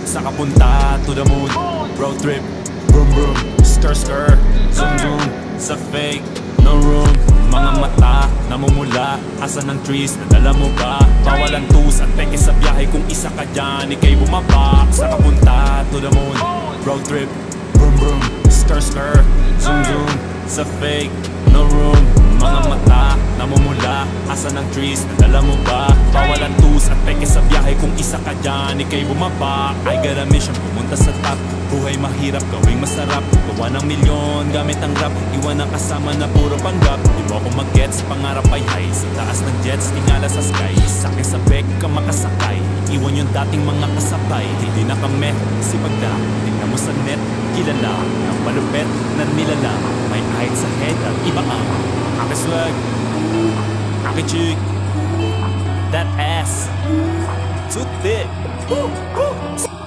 Sa kapunta to the moon, road trip, vroom vroom, skr skr, zoom zoom. Sa fake, no room. Mga mata, namumula, asan ng trees, nadala mo ba? Bawal ang tus at peke sa biyahe, kung isa ka dyan, ikay bumaba. Sa kapunta to the moon, road trip, vroom vroom, skr skr, zoom zoom. Sa fake, no room. Mga mata, namumula, asan ng trees, nadala mo ba? Bawal ang tus at peke sa biyahe, kung isa ka dyan, ikay bumaba. I got a mission, pumunta sa top. Buhay mahirap, gawing masarap. Gawa ng milyon, gamit ang rap. Iwan ang kasama na puro panggap. Di mo ako mag-gets, pangarap ay high. Sa taas ng jets, tingala sa sky. Sa'kin sa bek ka makasakay. Iwan yung dating mga kasabay. Hindi na kami, sipag na. Tingnan mo sa net, kilala. Ng malupet na nilala. May height sa head at iba ang aking swag, aking chick. That ass, too thick. Woo, woo.